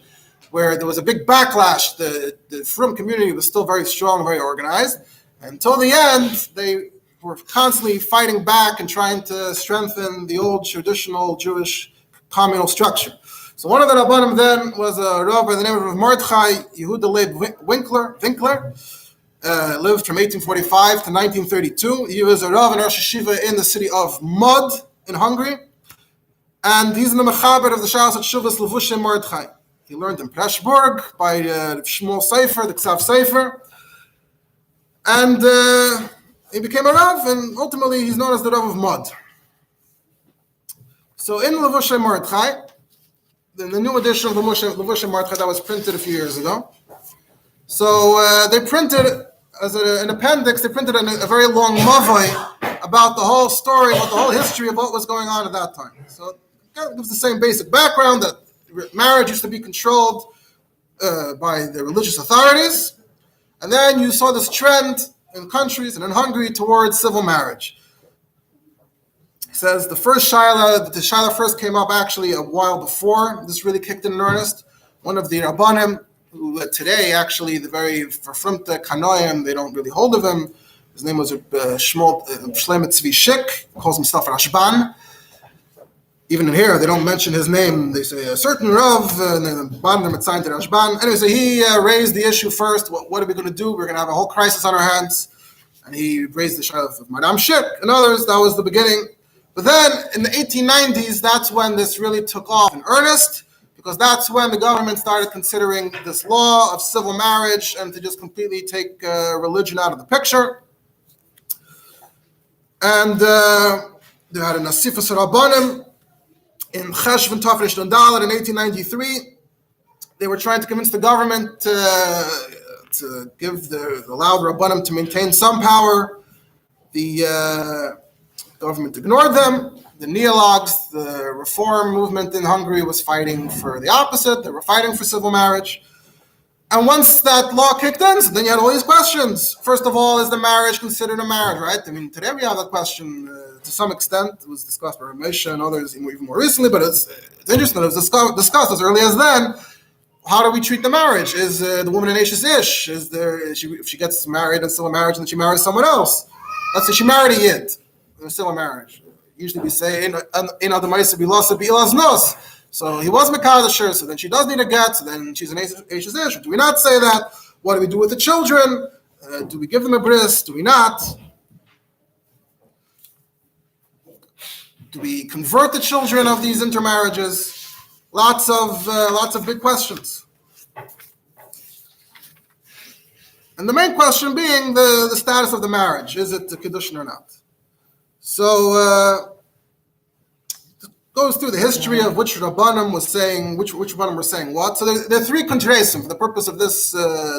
where there was a big backlash. The Frum community was still very strong, very organized. Until the end, they were constantly fighting back and trying to strengthen the old traditional Jewish communal structure. So one of the Rabbanim then was a Rav by the name of Mordechai Yehuda Leib Winkler, lived from 1845 to 1932. He was a Rav and Rosh Yeshiva in the city of Mud in Hungary. And he's in the Mechaber of the Shalos at Shuvas Levushim Mordechai. He learned in Preshburg by Shmuel Sefer, the Ksav Sefer. And he became a Rav, and ultimately he's known as the Rav of Mud. So in Levushim Mordechai, the new edition of Levushim Mordechai that was printed a few years ago, so they printed, as an appendix, they printed a very long mavoi about the whole story, about the whole history of what was going on at that time. So it kind of gives the same basic background that marriage used to be controlled by the religious authorities. And then you saw this trend in countries and in Hungary towards civil marriage. He says the shayla first came up actually a while before this really kicked in earnest. One of the Rabbanim, who today actually the very verfrumte Kanoim, they don't really hold of him. His name was Shlomo Tzvi Shik, calls himself Rashban. Even in here, they don't mention his name. They say a certain Rav, and then the bottom of them assigned to Rashban. Anyway, so he raised the issue first. What are we going to do? We're going to have a whole crisis on our hands. And he raised the shayla of Madame Shik and others. That was the beginning. But then in the 1890s, that's when this really took off in earnest, because that's when the government started considering this law of civil marriage and to just completely take religion out of the picture. And they had a Nasifas Rabbanim in Cheshvan Tafresh Nondalet in 1893. They were trying to convince the government to allow the Rabbanim to maintain some power. The government ignored them. The neologues, the reform movement in Hungary, was fighting for the opposite. They were fighting for civil marriage. And once that law kicked in, so then you had all these questions. First of all, is the marriage considered a marriage, right? I mean, today we have that question to some extent. It was discussed by Rabbi Moshe and others even more recently, but it's interesting. It was discussed as early as then. How do we treat the marriage? Is the woman an Ashes Ish? If she gets married in civil marriage and then she marries someone else? Let's say she married a Yid in a civil marriage. Usually we say, in other mice be lost, be las nos. So he was Mekadasher, so then she does need a get, so then she's an Ashes Ish. Do we not say that? What do we do with the children? Do we give them a bris? Do we not? Do we convert the children of these intermarriages? Lots of big questions. And the main question being the status of the marriage. Is it a Kiddushin or not? So it goes through the history of which Rabbanim was saying, which Rabbanim were saying what. So there are three kontreisim for the purpose of this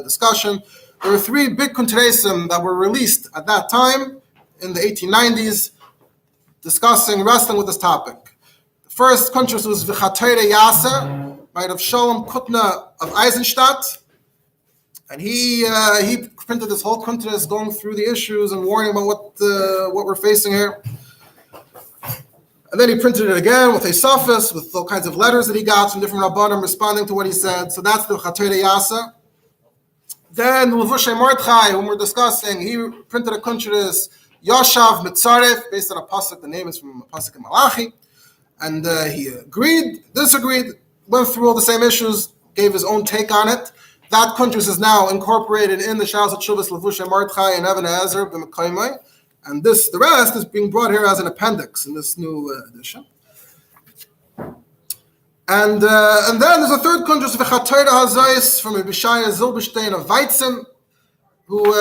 discussion. There were three big kontreisim that were released at that time in the 1890s, wrestling with this topic. The first kontreis was V'chateire Yasa, by Rav Sholem Kutna of Eisenstadt. And he printed this whole kuntres going through the issues and warning about what we're facing here. And then he printed it again with a suffix, with all kinds of letters that he got from different rabbanim responding to what he said. So that's the Chatei Yasa. Then the Levushay Mordechai, whom we're discussing, he printed a kuntres Yoshav Mitzaref, based on a pasuk. The name is from a pasuk in Malachi. And he agreed, disagreed, went through all the same issues, gave his own take on it. That kuntres is now incorporated in the Shas Tshuvas Levushay Mordechai and Even Ezer b'Mekaymai, and the rest is being brought here as an appendix in this new edition. And then there's a third kuntres v'Chatei Hazayis from Rabbi Shraga Zilberstein of Weizen, who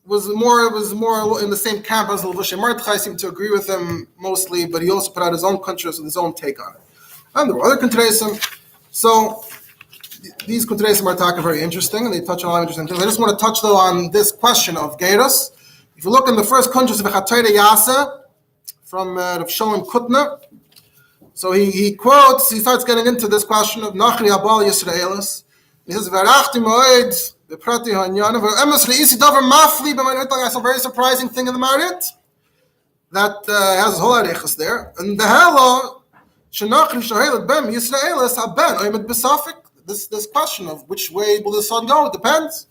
was more in the same camp as Levushay Mordechai. Seemed to agree with him mostly, but he also put out his own kuntres with his own take on it. And there were other kuntresim. So these kuntresim are talking very interesting, and they touch on a lot of interesting things. I just want to touch though on this question of gerus. If you look in the first kuntres of Chatei Yasa from Rav Shalom Kutna, so he quotes, he starts getting into this question of Nachri Abal Yisraelis. He says, "V'arachti moed beprati ha'inyan v'emes le'isi davar mafli b'marit." That's a very surprising thing in the Marit that has his whole arichas there. And the halo shenachri shahelet bem Yisraelis haben oimed besafik. This question of which way will the sun go, it depends.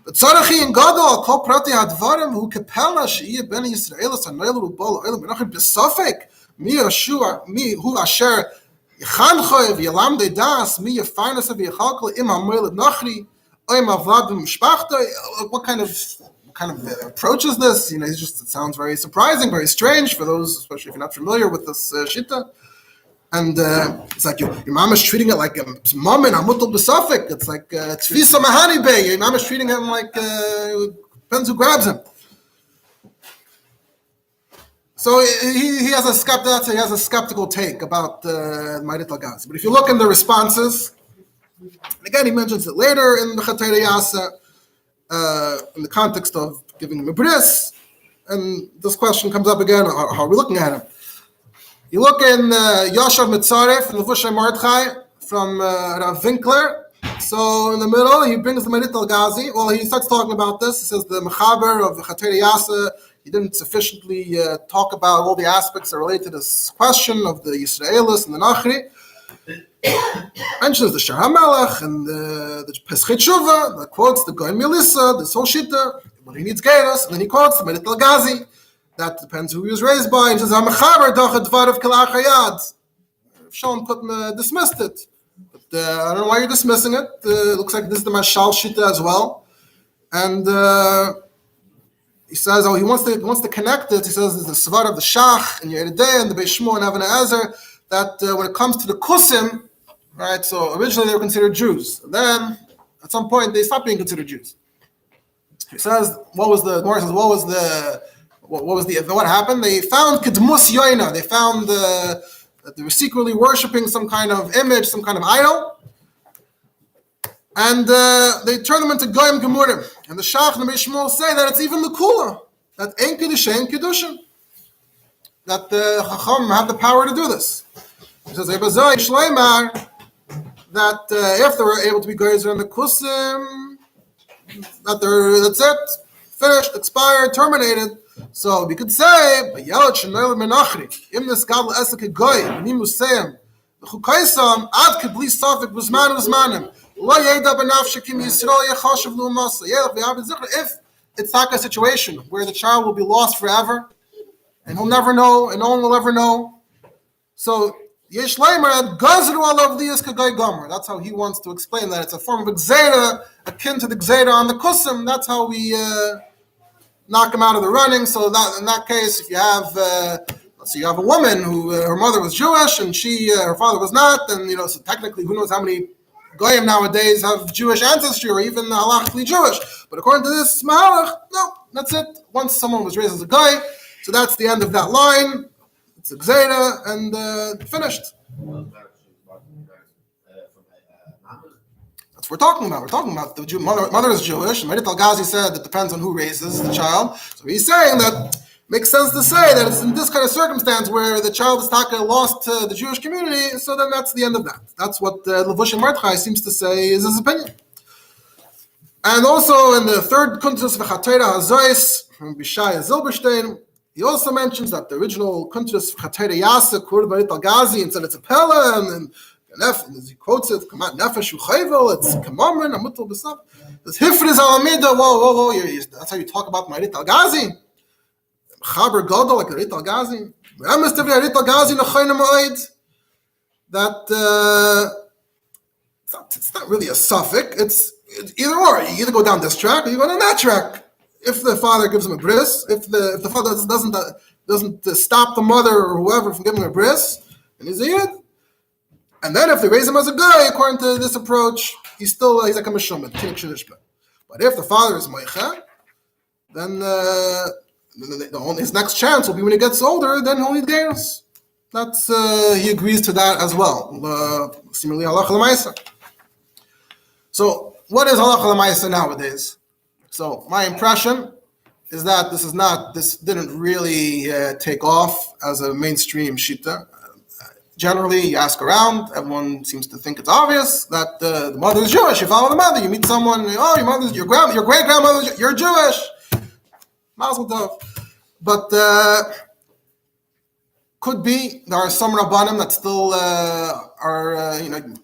But Tzarachi and Gadol kol prati hadvarim hu kepela she'iyeh ben Yisraelis hanoil rubol oilam benachri besafik. Mi Yeshua, mi hu asher yichanchoy v'yalamdei das, mi yefarnas v'yachalkel im hamoil nachri, oim avad v'mishpachtoi. What kind of approach is this? It sounds very surprising, very strange for those, especially if you're not familiar with this shita. And it's like your mom is treating it like a mom and hamutal b'safik. It's like tfisa mahani bey. Your mom is treating him like depends who grabs him. So he has a skeptical take about Ma'arit al-Gazi. But if you look in the responses, and again he mentions it later in the Chatei Yasa, in the context of giving him a bris, and this question comes up again: how are we looking at him? You look in Yoshav Mitzaref and Levushay Mordechai from Rav Winkler. So in the middle, he brings the Ma'arit al-Gazi. Well, he starts talking about this. He says the Mechaber of Chatei Yasa, he didn't sufficiently talk about all the aspects that relate to this question of the Yisraelis and the Nachri. Mentions the Shar HaMelech and the Pesachei Tshuva, that quotes the Goyen Melissa, this whole shita, when he needs gerus, and then he quotes the Ma'arit al-Gazi. That depends who he was raised by. He says, HaMechaber dachad dvar of Kilach Hayad. Shalom Kutma dismissed it. But I don't know why you're dismissing it. It looks like this is the Mashal shita as well. And he says, he wants to connect it. He says there's the Svar of the Shach and Yeridei and the Beis Shmuel and Even Ezer, that when it comes to the Kusim, right, so originally they were considered Jews. Then at some point they stopped being considered Jews. He says, what happened? They found Kedmus Yoina. They found that they were secretly worshiping some kind of image, some kind of idol. And they turn them into Goyim Gemurim. And the Shach and the Beis Shmuel say that it's even the Kula, that Ein Kedushin Kedushin, that the Chacham have the power to do this. He says, that if they were able to be Goyzer in the Kusim, that's it, finished, expired, terminated. So we could say, "But Yalot Shenoel Menachri, Im Neskal Esek Goy, Nimu Seim, the Chukaisam Ad Kibli Safik Buzmanim, Lo Yeda Benafshikim Yisrael Yechashav Lumasa." Yeah, if it's like a situation where the child will be lost forever, and he'll never know, and no one will ever know. So Yesh Leimer Ad Gazru Alav Liyas Kagay Gomer. That's how he wants to explain that. It's a form of Gzeira, akin to the Gzeira on the Kusim. That's how we knock him out of the running. So that, in that case, if you have, let's say you have a woman who her mother was Jewish and her father was not, and so technically, who knows how many goyim nowadays have Jewish ancestry or even halachically Jewish. But according to this mahalach, no, that's it. Once someone was raised as a goy, so that's the end of that line. It's a gzeira and finished. That's what we're talking about. We're talking about the mother is Jewish. Ma'arit al-Gazi said it depends on who raises the child. So he's saying that makes sense to say that it's in this kind of circumstance where the child is lost to the Jewish community. So then that's the end of that. That's what Levushay Mordechai seems to say is his opinion. And also in the third Kuntres V'Chatera Hazois from Bishaya Zilberstein, he also mentions that the original Kuntres V'Chatera Yasa quoted by Rital Gazi and said it's a Pella, and he quotes it, Nefesh Uchayvel, it's Kamamrin, Amutul B'Saf. This Hifriz Alamida, whoa, that's how you talk about my Rital Gazi. Chaber Godel, like the Rital Gazi. Remes Tivri Rital Gazi Nechoyne Moed. That it's not really a suffix. It's either or. You either go down this track or you go down that track. If the father gives him a bris, if the father doesn't stop the mother or whoever from giving him a bris, then he's a yid. And then if they raise him as a guy, according to this approach, he's like a meshumah, But if the father is moicha, then his next chance will be when he gets older. Then he'll need geiros. That's he agrees to that as well. Similarly, halacha l'maisa. So, what is halacha l'maisa nowadays? So, my impression is that this didn't really take off as a mainstream shita. Generally, you ask around, everyone seems to think it's obvious that the mother is Jewish. You follow the mother, you meet someone, your great grandmother, you're Jewish. Mazel tov. But could be there are some rabbanim that still are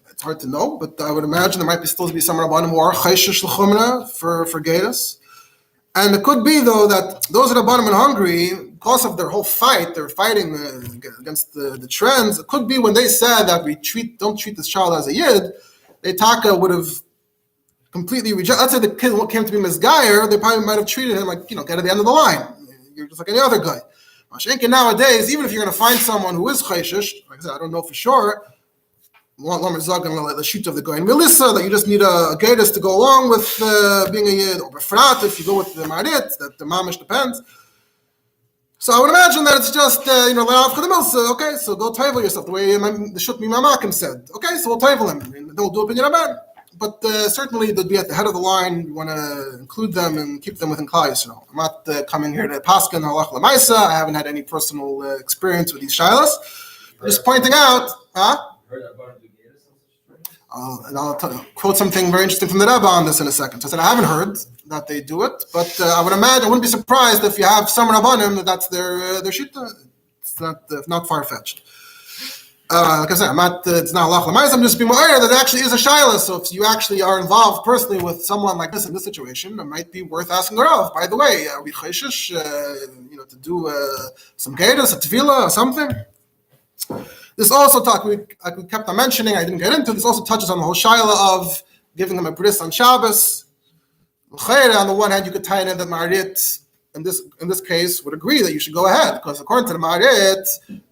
it's hard to know, but I would imagine there might still be some rabbanim who are chayshish l'chumra for geiros. And it could be though that those rabbanim in Hungary, because of their whole fight, they're fighting against the trends. It could be when they said that don't treat this child as a yid, they would have completely rejected. Let's say the kid came to be misgayer, they probably might have treated him like, get at the end of the line. You're just like any other guy. Nowadays, even if you're going to find someone who is chayshish, like I said, I don't know for sure, the shoot of the guy in Melissa, that you just need a geiros to go along with being a yid, or befrat, if you go with the marit, that the mamish depends. So I would imagine that it's just, okay, so go taivel yourself, the way the Shutmi Mamakim said. Okay, so we'll taivel him. They'll do opinion about it. But certainly they'd be at the head of the line. You want to include them and keep them within Klal Yisrael. I'm not coming here to paskin halacha l'maisa. I haven't had any personal experience with these shilas. I'm just pointing out, and I'll quote something very interesting from the Rebbe on this in a second. So I said I haven't heard that they do it, but I would imagine I wouldn't be surprised if you have some rabbanim that's their shita. It's not far fetched. Like I said, it's not halacha l'maisa. I'm just being aware that it actually is a shaila. So if you actually are involved personally with someone like this in this situation, it might be worth asking the Rav. By the way, are we chayshish, to do some geiros, a tefillah, or something? This also we kept on mentioning. I didn't get into. This also touches on the whole shaila of giving him a bris on Shabbos. On the one hand, you could tie in that Marit in this case would agree that you should go ahead, because according to the Marit,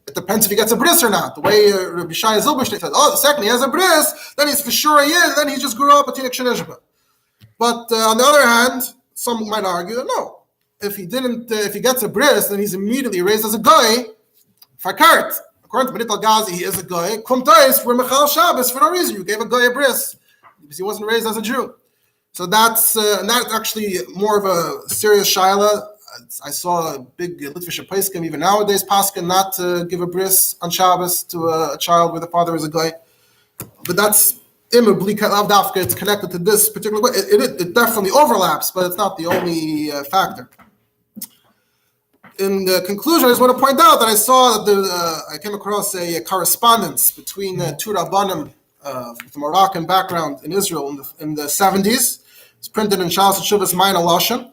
it depends if he gets a bris or not. The way Rabbi Shai Zilberstein said, the second he has a bris, then he's for sure a yid, then he just grew up a tinik shenishba. But on the other hand, some might argue that no, if he gets a bris, then he's immediately raised as a guy. Fakart. According to Medital Gazi, he is a guy. Kumtais for Mechal Shabbos for no reason. You gave a guy a bris because he wasn't raised as a Jew. So that's actually more of a serious shaila. I saw a big Litvish Paiskim even nowadays paskin not to give a bris on Shabbos to a child where the father is a guy. But that's it's connected to this particular way. It definitely overlaps, but it's not the only factor. In the conclusion, I just want to point out that I saw that I came across a correspondence between two rabbanim with a Moroccan background in Israel in the 70s. It's printed in Shalas Shuvas Mayin Aloshan.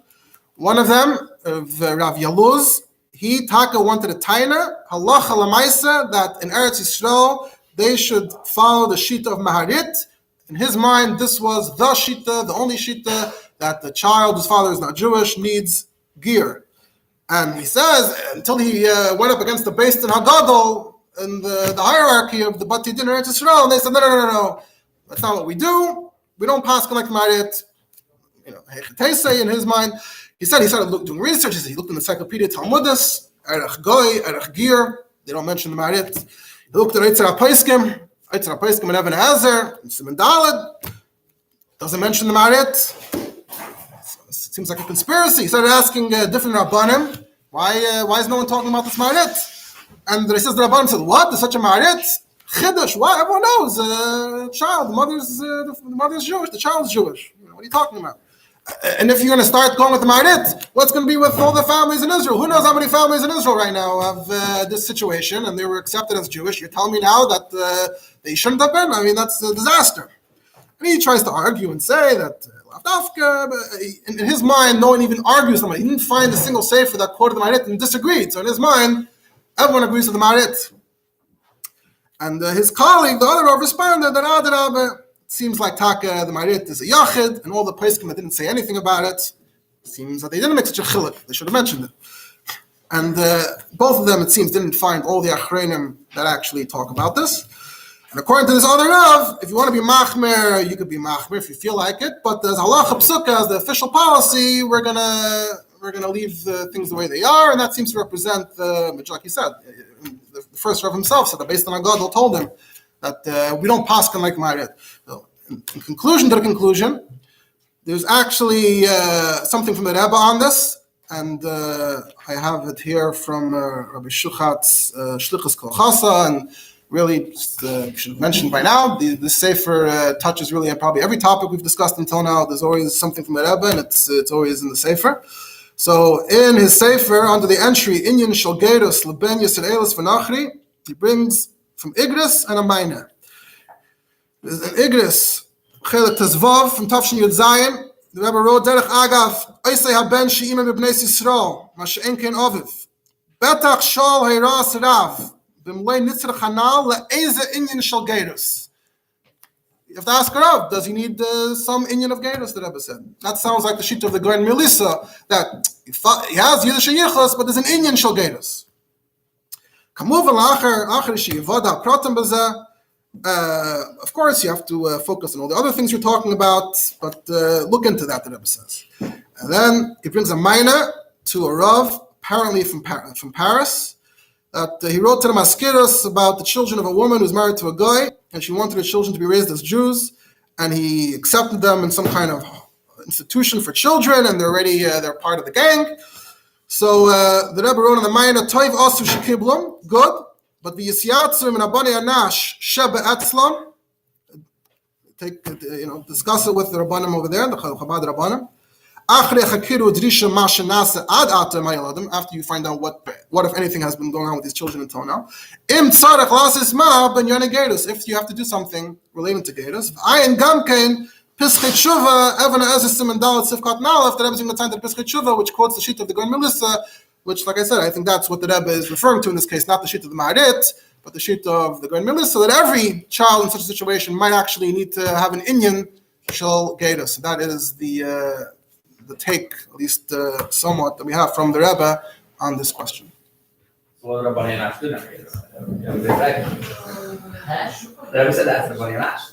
One of them, Rav Yaluz, he wanted a taina, halacha l'maisa, that in Eretz Yisrael, they should follow the shita of Maharit. In his mind, this was the shita, the only shita, that the child whose father is not Jewish needs giyur. And he says, until he went up against the Beis Din Hagadol in the hierarchy of the Bati Din Eretz Yisrael, and they said, no, that's not what we do. We don't pass like Maharit. In his mind, he started doing research. He looked in the Encyclopedia Talmudis, Erech Goy, Erech Giyur. They don't mention the Maharit. He looked at Eitzar HaPaiskim and Even Ezer, and Simon Daled. Doesn't mention the Maharit. So it seems like a conspiracy. He started asking different Rabbanim, why is no one talking about this Maharit? And he says the Rabbanim said, what? There's such a Maharit? Chiddush, what? Everyone knows. Child, the mother's Jewish, the child's Jewish. What are you talking about? And if you're going to start going with the Marit, what's going to be with all the families in Israel? Who knows how many families in Israel right now have this situation, and they were accepted as Jewish? You're telling me now that they shouldn't have been? I mean, that's a disaster. And he tries to argue and say that in his mind, no one even argues with him. He didn't find a single sefer that quoted the Marit and disagreed. So in his mind, everyone agrees with the Marit. And his colleague, the other Rav, responded that it seems like Taka, the Marit, is a Yachid, and all the Pesachim that didn't say anything about it, seems that they didn't make such a chiluk. They should have mentioned it. And both of them, it seems, didn't find all the Achreinim that actually talk about this. And according to this other Rav, if you want to be Machmer, you could be Machmer if you feel like it, but as halacha psuka, as the official policy, we're gonna leave the things the way they are, and that seems to represent like he said, the first Rav himself said that based on Agadol told him that we don't paskin like Marit. So in conclusion to the conclusion, there's actually something from the Rebbe on this, and I have it here from Rabbi Shuchat's Shlichus Kol Chasa, and really should have mentioned by now, the Sefer touches really probably every topic we've discussed until now. There's always something from the Rebbe, and it's always in the Sefer. So in his Sefer, under the entry, Inyan Shal Gerus Leben Yisrael Elis V'Nachri, he brings from Igris and a Maina. There's an Igris, Chelik Tezvav, from Tafshin Yud Zayin. The Rebbe wrote, Derech Agav, Oisei haben she'imem b'bneis Yisrael, ma she'en ken oviv. Betach shol heiras rav, b'mlei nitzr chanal le'eze inyan shal gerus. You have to ask Rav, does he need some inyan of gerus, the Rebbe said. That sounds like the sheet of the Goren Melissa, that he has Yiddish yichus, but there's an inyan shal gerus. Of course, you have to focus on all the other things you're talking about, but look into that, the Rebbe says. And then he brings a minor to a Rav, apparently from Paris, that he wrote to the Maskiros about the children of a woman who's married to a guy, and she wanted her children to be raised as Jews, and he accepted them in some kind of institution for children, and they're part of the gang. So the Rebbe wrote in the minor, Toiv Asu Shekiblum, good. But the Yisyatzim and Abani Anash Shebe Etzlam, discuss it with the Rabbanim over there, the Chabad Rabbanim. Achre Chakiru Drisha Mashanasa Ad Ata Mayaladim, after you find out what if anything has been going on with these children until now. Im Tzarech Lasis Ma Ben Yone Gerus, if you have to do something related to Gerus. Ayin Gamkein Pischei Tshuva Evan Ezesim and Dalet Sifkat Nalef, that Rebbe is going to time to Pischei Tshuva, which quotes the sheet of the Goren Melissa, which, like I said, I think that's what the Rebbe is referring to in this case, not the sheet of the Maharit, but the sheet of the Goren Melissa, so that every child in such a situation might actually need to have an inyan shel gerus. So that is the take, at least somewhat, that we have from the Rebbe on this question. Well, Rabbi Anash didn't. The Rebbe said that's Rabbi Anash.